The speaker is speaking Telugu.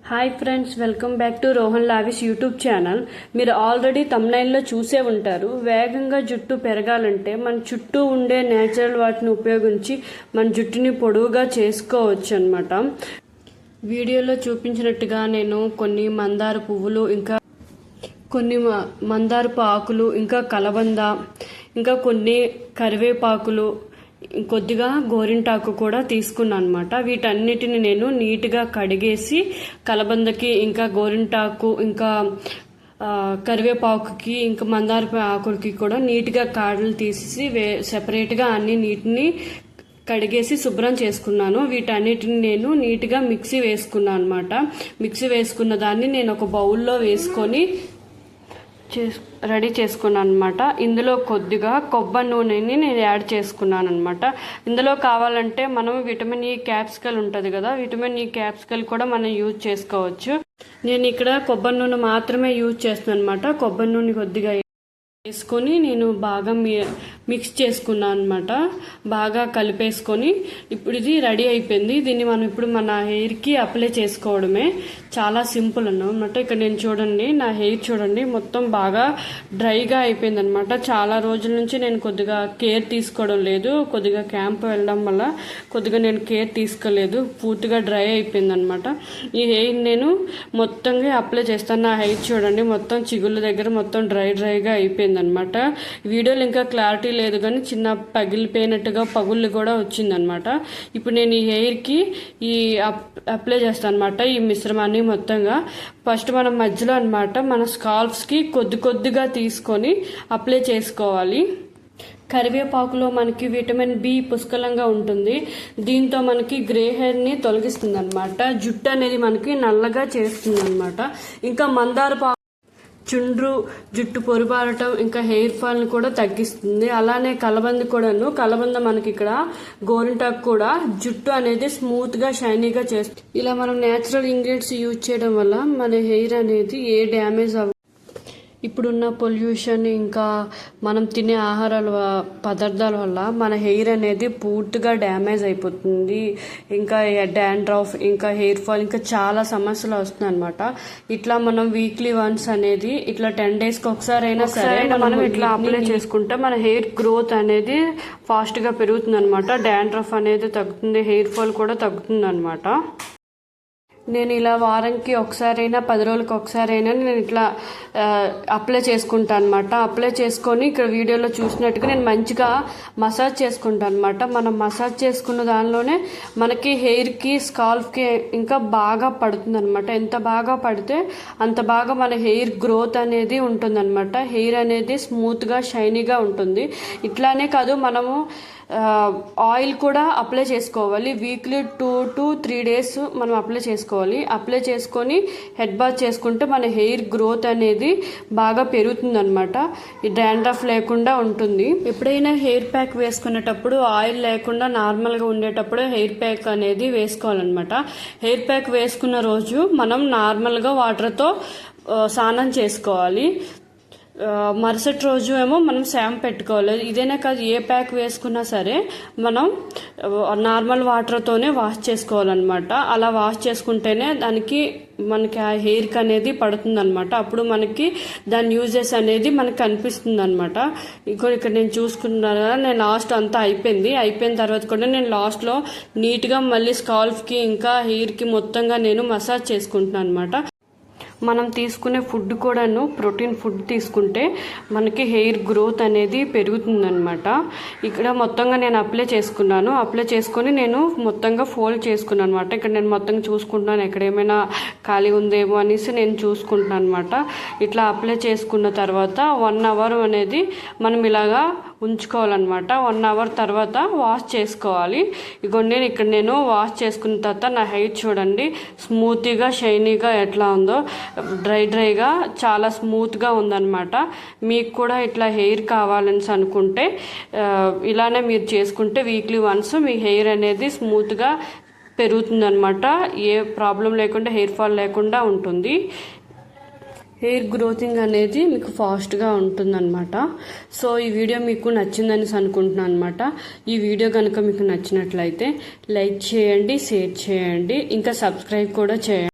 Hi friends, welcome back to Rohan lavish YouTube channel. మీరు ఆల్రెడీ తమ్నైల్లో చూసే ఉంటారు. వేగంగా జుట్టు పెరగాలంటే మన చుట్టూ ఉండే నేచురల్ వాటిని ఉపయోగించి మన జుట్టుని పొడవుగా చేసుకోవచ్చు అన్నమాట. వీడియోలో చూపించినట్టుగా నేను కొన్ని మందార పువ్వులు, ఇంకా కొన్ని మందారపు ఆకులు, ఇంకా కలబంద, ఇంకా కొన్ని కరివేపాకులు, కొద్దిగా గోరింటాకు కూడా తీసుకున్నాను అనమాట. వీటన్నిటిని నేను నీట్గా కడిగేసి కలబందకి, ఇంకా గోరింటాకు, ఇంకా కరివేపాకుకి, ఇంకా మందారపు ఆకులకి కూడా నీట్గా కాడలు తీసేసి సెపరేట్గా అన్ని నీటిని కడిగేసి శుభ్రం చేసుకున్నాను. వీటన్నిటిని నేను నీట్గా మిక్సీ వేసుకున్నాను అనమాట. మిక్సీ వేసుకున్న దాన్ని నేను ఒక బౌల్లో వేసుకొని రెడీ చేసుకున్నాను అనమాట. ఇందులో కొద్దిగా కొబ్బరి నూనెని నేను యాడ్ చేసుకున్నాను అనమాట. ఇందులో కావాలంటే మనం విటమిన్ ఈ క్యాప్సికల్ ఉంటుంది కదా, విటమిన్ ఈ క్యాప్సికల్ కూడా మనం యూజ్ చేసుకోవచ్చు. నేను ఇక్కడ కొబ్బరి నూనె మాత్రమే యూజ్ చేస్తున్నాను అనమాట. కొబ్బరి నూనె కొద్దిగా వేసుకొని నేను బాగా మిక్స్ చేసుకున్నాను అనమాట. బాగా కలిపేసుకొని ఇప్పుడు ఇది రెడీ అయిపోయింది. దీన్ని మనం ఇప్పుడు మన హెయిర్కి అప్లై చేసుకోవడమే. చాలా సింపుల్ అన్నమాట. ఇక్కడ నేను చూడండి, నా హెయిర్ చూడండి, మొత్తం బాగా డ్రైగా అయిపోయింది అనమాట. చాలా రోజుల నుంచి నేను కొద్దిగా కేర్ తీసుకోవడం లేదు. కొద్దిగా క్యాంప్ వెళ్ళడం వల్ల కొద్దిగా నేను కేర్ తీసుకోలేదు. పూర్తిగా డ్రై అయిపోయింది అనమాట. ఈ హెయిర్ నేను మొత్తంగా అప్లై చేస్తాను. నా హెయిర్ చూడండి, మొత్తం చిగుళ్ళ దగ్గర మొత్తం డ్రైగా అయిపోయింది అనమాట. వీడియోలో ఇంకా క్లారిటీ లేదు కానీ చిన్న పగిలిపోయినట్టుగా పగుళ్ళు కూడా వచ్చిందనమాట. ఇప్పుడు నేను ఈ హెయిర్కి ఈ అప్లై చేస్తాను అనమాట. ఈ మిశ్రమాన్ని మొత్తంగా ఫస్ట్ మనం మధ్యలో అనమాట మన స్కాల్ప్స్కి కొద్దిగా తీసుకొని అప్లై చేసుకోవాలి. కరివేపాకులో మనకి విటమిన్ బి పుష్కలంగా ఉంటుంది. దీంతో మనకి గ్రే హెయిర్ని తొలగిస్తుంది అనమాట. జుట్టు అనేది మనకి నల్లగా చేస్తుంది అనమాట. ఇంకా మందార చుండ్రు, జుట్టు పొరుబారటం, ఇంకా హెయిర్ ఫాల్ని కూడా తగ్గిస్తుంది. అలానే కలబంద మనకి ఇక్కడ గోరింటాకు కూడా జుట్టు అనేది స్మూత్గా షైనీగా చేస్తుంది. ఇలా మనం నేచురల్ ఇంగ్రీడియంట్స్ యూజ్ చేయడం వల్ల మన హెయిర్ అనేది ఏ డ్యామేజ్ ఇప్పుడున్న పొల్యూషన్, ఇంకా మనం తినే పదార్థాల వల్ల మన హెయిర్ అనేది పూర్తిగా డ్యామేజ్ అయిపోతుంది. ఇంకా డాండ్రఫ్, ఇంకా హెయిర్ ఫాల్, ఇంకా చాలా సమస్యలు వస్తున్నాయి అనమాట. ఇట్లా మనం వీక్లీ వన్స్ అనేది ఇట్లా 10 daysకి ఒకసారి అయినా సరే మనం ఇట్లా అప్లై చేసుకుంటే మన హెయిర్ గ్రోత్ అనేది ఫాస్ట్గా పెరుగుతుంది అనమాట. డాండ్రఫ్ అనేది తగ్గుతుంది, హెయిర్ ఫాల్ కూడా తగ్గుతుంది అనమాట. నేను ఇలా వారానికి ఒకసారైనా 10 రోజులకి ఒకసారైనా నేను ఇట్లా అప్లై చేసుకుంటాను అనమాట. అప్లై చేసుకొని ఇక్కడ వీడియోలో చూసినట్టుగా నేను మంచిగా మసాజ్ చేసుకుంటాను అనమాట. మనం మసాజ్ చేసుకున్న దానిలోనే మనకి హెయిర్కి, స్కాల్ప్కి ఇంకా బాగా పడుతుంది అనమాట. ఎంత బాగా పడితే అంత బాగా మన హెయిర్ గ్రోత్ అనేది ఉంటుంది అనమాట. హెయిర్ అనేది స్మూత్గా షైనీగా ఉంటుంది. ఇట్లానే కాదు, మనము ఆయిల్ కూడా అప్లై చేసుకోవాలి. వీక్లీ 2 to 3 days మనం అప్లై చేసుకోవాలి. అప్లై చేసుకొని హెడ్ బాత్ చేసుకుంటే మన హెయిర్ గ్రోత్ అనేది బాగా పెరుగుతుంది అనమాట. ఈ డాండ్రఫ్ లేకుండా ఉంటుంది. ఎప్పుడైనా హెయిర్ ప్యాక్ వేసుకునేటప్పుడు ఆయిల్ లేకుండా నార్మల్గా ఉండేటప్పుడు హెయిర్ ప్యాక్ అనేది వేసుకోవాలన్నమాట. హెయిర్ ప్యాక్ వేసుకున్న రోజు మనం నార్మల్గా వాటర్తో స్నానం చేసుకోవాలి. మరుసటి రోజు ఏమో మనం షాంపూ పెట్టుకోవాలి. ఇదేనా కాదు, ఏ ప్యాక్ వేసుకున్నా సరే మనం నార్మల్ వాటర్తోనే వాష్ చేసుకోవాలన్నమాట. అలా వాష్ చేసుకుంటేనే మనకి ఆ హెయిర్కి అనేది పడుతుంది అనమాట. అప్పుడు మనకి దాని యూజెస్ అనేది మనకి కనిపిస్తుంది అనమాట. ఇక్కడ నేను చూసుకున్నాను కదా, నేను లాస్ట్ అంతా అయిపోయిన తర్వాత కూడా నేను లాస్ట్లో నీట్గా మళ్ళీ స్కాల్ప్కి ఇంకా హెయిర్కి మొత్తంగా నేను మసాజ్ చేసుకుంటున్నాను అనమాట. మనం తీసుకునే ఫుడ్ కూడాను ప్రోటీన్ ఫుడ్ తీసుకుంటే మనకి హెయిర్ గ్రోత్ అనేది పెరుగుతుందనమాట. ఇక్కడ మొత్తంగా నేను అప్లై చేసుకున్నాను. అప్లై చేసుకొని నేను మొత్తంగా ఫోల్డ్ చేసుకున్నాను అనమాట. ఇక్కడ నేను మొత్తంగా చూసుకుంటున్నాను ఎక్కడ ఏమైనా ఖాళీ ఉందేమో అనేసి నేను చూసుకుంటున్నాను అనమాట. ఇట్లా అప్లై చేసుకున్న తర్వాత 1 hour అనేది మనం ఇలాగా ఉంచుకోవాలన్నమాట. 1 hour తర్వాత వాష్ చేసుకోవాలి. ఇగోండి, ఇక్కడ నేను వాష్ చేసుకున్న తర్వాత నా హెయిర్ చూడండి స్మూత్గా షైనీగా ఎట్లా ఉందో, డ్రైగా చాలా స్మూత్గా ఉందన్నమాట. మీకు కూడా ఇట్లా హెయిర్ కావాలని అనుకుంటే ఇలానే మీరు చేసుకుంటే వీక్లీ వన్స్ మీ హెయిర్ అనేది స్మూత్గా పెరుగుతుందన్నమాట. ఏ ప్రాబ్లం లేకుండా, హెయిర్ ఫాల్ లేకుండా ఉంటుంది. హెయిర్ గ్రోతింగ్ అనేది మీకు ఫాస్ట్గా ఉంటుందన్నమాట. సో ఈ వీడియో మీకు నచ్చిందని అనుకుంటున్నాను అనమాట. ఈ వీడియో కనుక మీకు నచ్చినట్లయితే లైక్ చేయండి, షేర్ చేయండి, ఇంకా సబ్స్క్రైబ్ కూడా చేయండి.